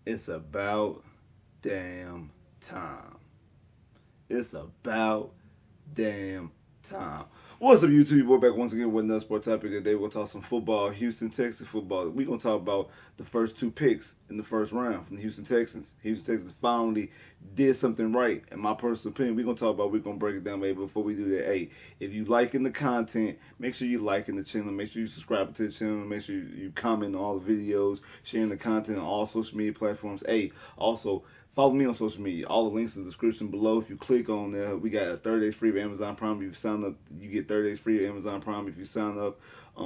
It's about damn time. It's about damn time. What's up, YouTube? We're back once again with another sports topic. Today we're going to talk some football, Houston Texans football. We're going to talk about the first two picks in the first round from the Houston Texans. Houston Texans finally did something right, in my personal opinion. We're going to break it down, maybe before we do that. Hey, if you liking the content, make sure you liking the channel. Make sure you subscribe to the channel. Make sure you comment on all the videos, sharing the content on all social media platforms. Hey, also, follow me on social media. All the links in the description below. If you click on there, we got a 30 days free of Amazon Prime. If you sign up, you get 30 days free of Amazon Prime if you sign up.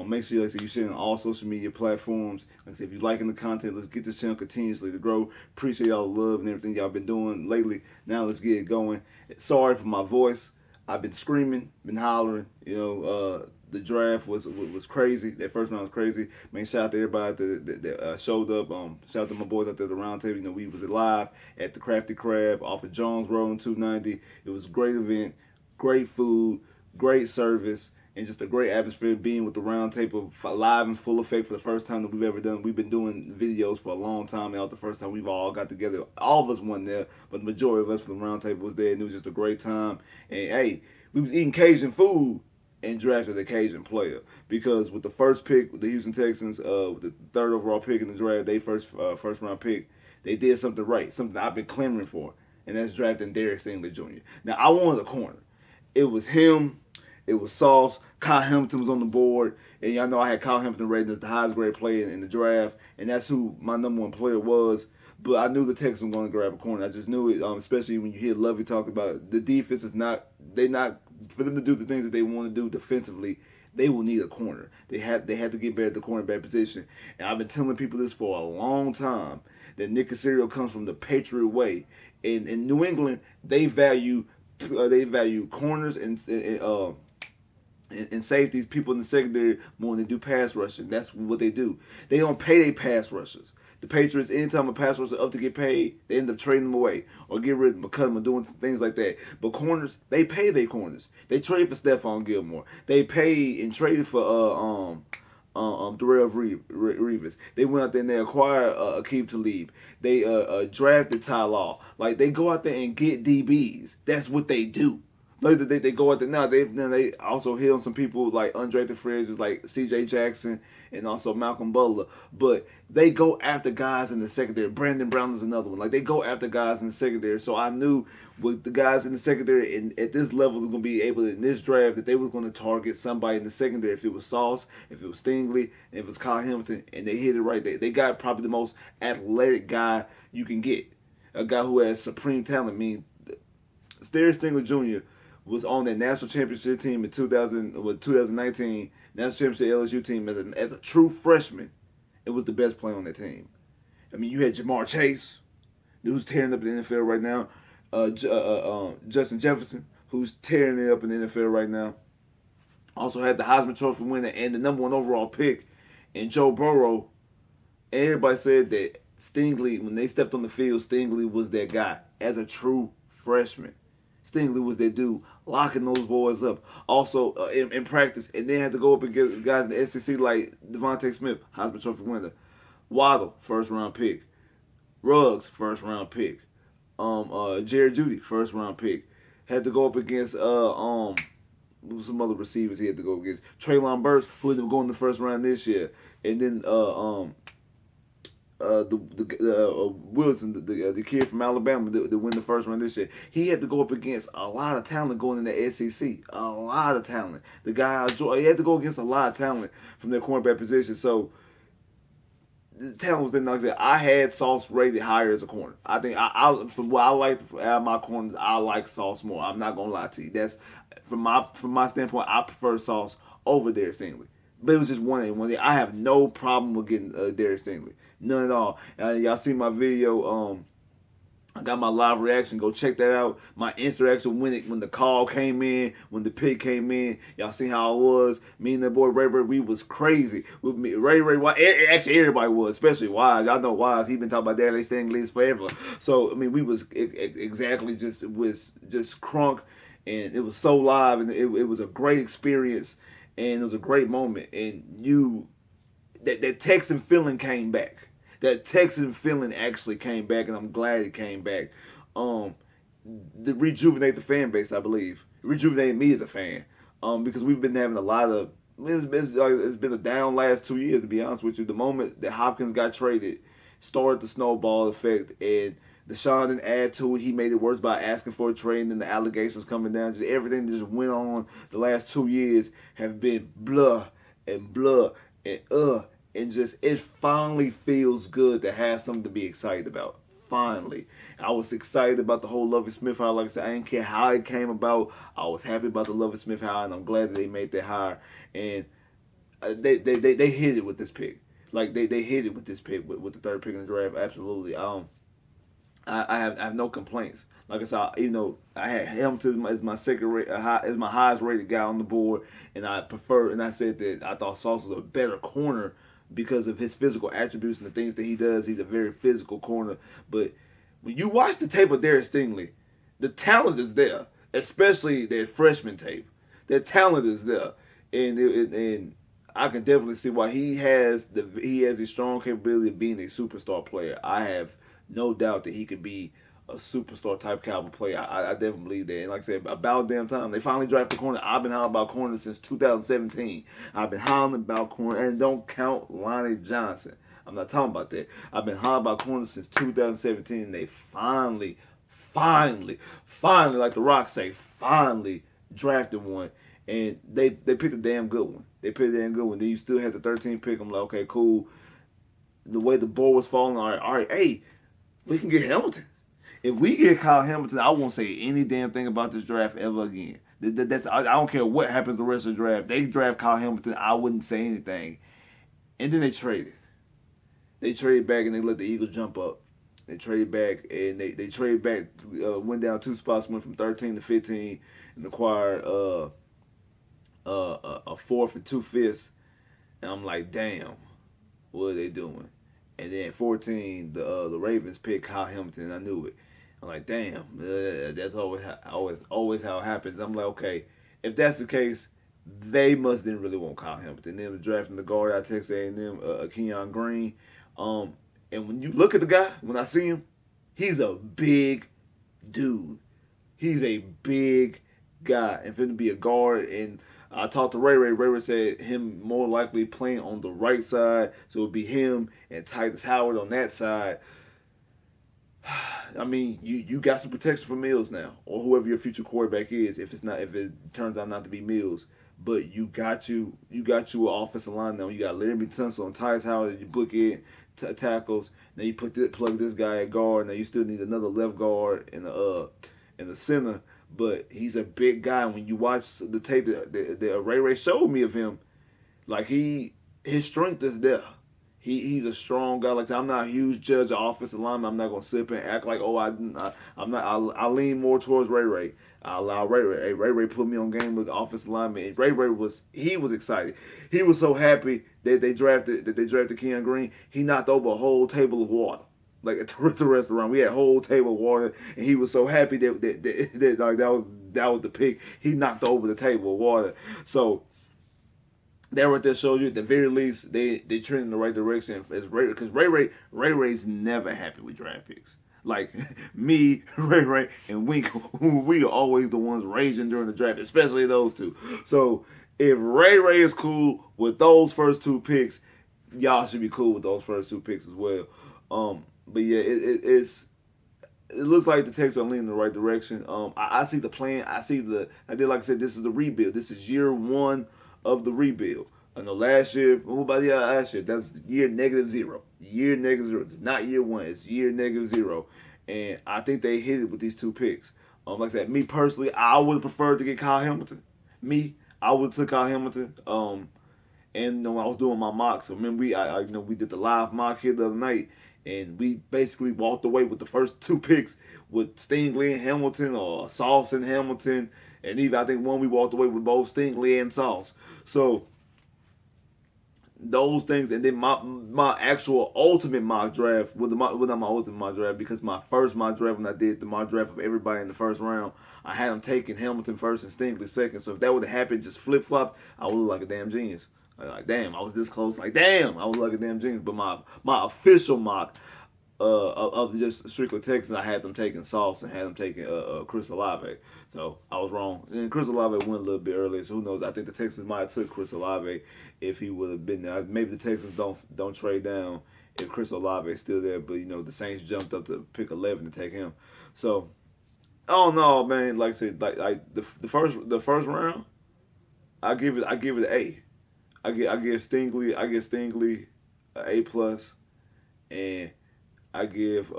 Make sure, like I said, you share on all social media platforms. Like I said, if you're liking the content, let's get this channel continuously to grow. Appreciate all the love and everything y'all been doing lately. Now let's get it going. Sorry for my voice. I've been screaming, been hollering. The draft was crazy. That first round was crazy. Man, shout out to everybody that showed up. Shout out to my boys out there at the round table. We was live at the Crafty Crab off of Jones Road in 290. It was a great event, great food, great service, and just a great atmosphere being with the round table live in full effect for the first time that we've ever done. We've been doing videos for a long time. That was the first time we've all got together. All of us weren't there, but the majority of us from the round table was there, and it was just a great time. And hey, we was eating Cajun food and drafted a Cajun player, because with the first pick with the Houston Texans, with the third overall pick in the draft, they first round pick, they did something right, something I've been clamoring for, and that's drafting Derek Stingley Jr. Now I wanted a corner. It was him. It was Sauce. Kyle Hamilton was on the board, and y'all know I had Kyle Hamilton rated as the highest grade player in the draft, and that's who my number one player was. But I knew the Texans were going to grab a corner. I just knew it, especially when you hear Lovey talk about it. The defense is not, for them to do the things that they want to do defensively, they will need a corner. They had to get better at the cornerback position. And I've been telling people this for a long time, that Nick Casario comes from the Patriot way. In New England, they value corners and safeties, people in the secondary, more than they do pass rushing. That's what they do. They don't pay their pass rushers. The Patriots, anytime a pass rusher up to get paid, they end up trading them away or get rid of them or cut them or doing things like that. But corners, they pay their corners. They trade for Stephon Gilmore. They paid and traded for Darrell Reeves. They went out there and they acquired Aqib Talib. They drafted Ty Law. Like, they go out there and get DBs. That's what they do. Later they go out there now. They also hit on some people like undrafted free agents like C.J. Jackson and also Malcolm Butler. But they go after guys in the secondary. Brandon Brown is another one. Like, they go after guys in the secondary. So I knew with the guys in the secondary and at this level they're going to be able to, in this draft, that they were going to target somebody in the secondary. If it was Sauce, if it was Stingley, if it was Kyle Hamilton, and they hit it right. They got probably the most athletic guy you can get. A guy who has supreme talent. I mean, Derek Stingley Jr. was on that national championship team in 2019, national championship LSU team as a true freshman. It was the best player on that team. I mean, you had Jamar Chase, who's tearing up in the NFL right now. Justin Jefferson, who's tearing it up in the NFL right now. Also had the Heisman Trophy winner and the number one overall pick, and Joe Burrow. And everybody said that Stingley, when they stepped on the field, Stingley was that guy as a true freshman. Stingley was that dude locking those boys up. Also in practice, and then had to go up against guys in the SEC like Devontae Smith, Heisman Trophy winner, Waddle, first round pick, Ruggs, first round pick, Jerry Jeudy, first round pick. Had to go up against some other receivers he had to go against. Treylon Burks, who ended up going in the first round this year, and then Wilson, the kid from Alabama that win the first round this year. He had to go up against a lot of talent going in the SEC. A lot of talent. The guy, he had to go against a lot of talent from their cornerback position. So the talent was there. Like I said, I had Sauce rated higher as a corner. I think from what I like out of my corners, I like Sauce more. I'm not gonna lie to you. That's from my standpoint. I prefer Sauce over Derek Stingley. But it was just one day. I have no problem with getting Derek Stingley. None at all. Y'all see my video. I got my live reaction. Go check that out. My interaction when the call came in, when the pick came in. Y'all see how it was. Me and that boy Ray, we was crazy. With me, Ray, actually everybody was, especially Wise. Y'all know Wise. He been talking about Derek Stingley forever. So I mean, we was exactly just crunk, and it was so live, and it was a great experience. And it was a great moment, and that Texan feeling came back. That Texan feeling actually came back, and I'm glad it came back. To rejuvenate the fan base, I believe. Rejuvenated me as a fan, because we've been having a lot of. It's been a down last 2 years, to be honest with you. The moment that Hopkins got traded started the snowball effect, and Deshaun didn't add to it. He made it worse by asking for a trade, and then the allegations coming down. Just everything that just went on the last 2 years have been blah and blah and just it finally feels good to have something to be excited about. Finally, I was excited about the whole Lovie Smith hire. Like I said, I didn't care how it came about. I was happy about the Lovie Smith hire, and I'm glad that they made that hire. And they hit it with this pick. Like they hit it with this pick with the third pick in the draft. Absolutely. I have no complaints. Like I said, I had Hamilton as my as my highest rated guy on the board, and I said that I thought Sauce was a better corner because of his physical attributes and the things that he does. He's a very physical corner. But when you watch the tape of Derek Stingley, the talent is there, especially their freshman tape. Their talent is there, and I can definitely see why he has a strong capability of being a superstar player. I have no doubt that he could be a superstar type caliber player. I definitely believe that. And like I said, about damn time they finally drafted a corner. I've been hollering about corner since 2017. I've been hollering about corner, and don't count Lonnie Johnson. I'm not talking about that. I've been hollering about corner since 2017. And they finally, like the Rock say, finally drafted one. And they picked a damn good one. Then you still had the 13th pick. I'm like, okay, cool. The way the board was falling, all right, hey, we can get Hamilton. If we get Kyle Hamilton, I won't say any damn thing about this draft ever again. I don't care what happens the rest of the draft. They draft Kyle Hamilton, I wouldn't say anything. And then they traded. They traded back and they let the Eagles jump up. They traded back and they traded back, went down 2 spots, went from 13 to 15, and acquired a 4th and 2 5ths. And I'm like, damn, what are they doing? And then 14, the Ravens picked Kyle Hamilton, and I knew it. I'm like, damn, that's always how it happens. I'm like, okay, if that's the case, they must didn't really want Kyle Hamilton. Then drafting the guard out of Texas A&M, Kenyon Green. And when you look at the guy, when I see him, he's a big dude. He's a big guy, and for him to be a guard. And I talked to Ray. Ray said him more likely playing on the right side, so it would be him and Titus Howard on that side. I mean, you got some protection for Mills now, or whoever your future quarterback is. If it turns out not to be Mills, but you got your offensive line now. You got Larry Tunsil and Titus Howard as your bookend tackles. Now you plug this guy at guard. Now you still need another left guard in the center. But he's a big guy. When you watch the tape that Ray showed me of him, like his strength is there. He's a strong guy. Like I said, I'm not a huge judge of offensive lineman. I'm not gonna sit up and act like I'm not. I lean more towards Ray. I allow Ray. Hey, Ray put me on game with the offensive lineman. And Ray was excited. He was so happy that they drafted Kenyon Green. He knocked over a whole table of water. Like at the restaurant, we had a whole table of water, and he was so happy that was the pick. He knocked over the table of water. So that right there shows you at the very least they trend in the right direction. Because Ray's never happy with draft picks. Like me, Ray, and we are always the ones raging during the draft, especially those two. So if Ray is cool with those first 2 picks, y'all should be cool with those first 2 picks as well. But yeah, it looks like the Texans are leaning in the right direction. I see the plan. Like I said, this is the rebuild. This is year 1 of the rebuild. I know last year, that's year -0. Year -0. It's not year 1. It's year -0. And I think they hit it with these 2 picks. Like I said, me personally, I would have preferred to get Kyle Hamilton. I would have took Kyle Hamilton. And when I was doing my mocks, remember we did the live mock here the other night. And we basically walked away with the first 2 picks with Stingley and Hamilton, or Sauce and Hamilton. And even I think one we walked away with both Stingley and Sauce. So those things, and then my actual ultimate mock draft, not my ultimate mock draft, because my first mock draft, when I did the mock draft of everybody in the first round, I had them taking Hamilton first and Stingley second. So if that would have happened, just flip-flopped, I would look like a damn genius. Like damn, I was this close. Like damn, I was lucky damn Jinx. But my official mock of just strictly Texans, I had them taking Sauce and had them taking Chris Olave. So I was wrong. And Chris Olave went a little bit earlier, so who knows? I think the Texans might have took Chris Olave if he would have been there. Maybe the Texans don't trade down if Chris Olave is still there, but you know the Saints jumped up to pick 11 to take him. So I don't know, man. Like I said, like the first round, I give it an A. I give Stingley an A plus, and I give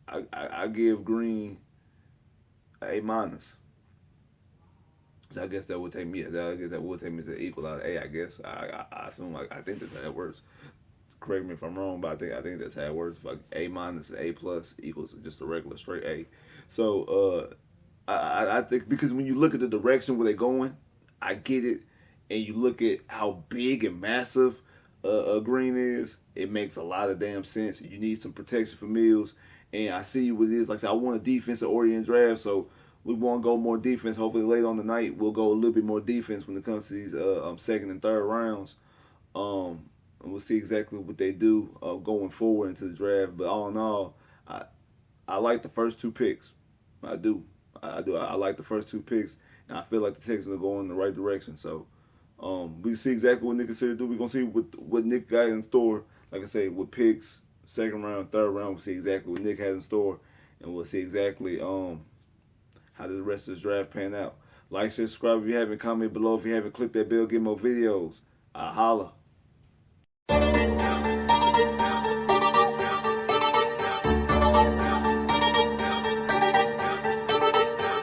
I give Green an A minus. So I guess that would take me. I guess that would take me to equal out of A. I guess I assume I think that works. Correct me if I'm wrong, but I think that's how it works. Like A minus, A plus equals just a regular straight A. So I think because when you look at the direction where they're going, I get it, and you look at how big and massive Green is, it makes a lot of damn sense. You need some protection for Mills, and I see what it is. Like I said, I want a defensive oriented draft, so we want to go more defense. Hopefully later on the night we'll go a little bit more defense when it comes to these second and third rounds. And we'll see exactly what they do going forward into the draft. But all in all, I like the first two picks. I do. I like the first two picks, and I feel like the Texans are going in the right direction. So we see exactly what Nick is here to do. We're going to see what Nick got in store. Like I say, with picks, second round, third round, we'll see exactly what Nick has in store, and we'll see exactly how the rest of the draft pan out. Like, share, subscribe if you haven't, comment below if you haven't, click that bell, get more videos. Holla.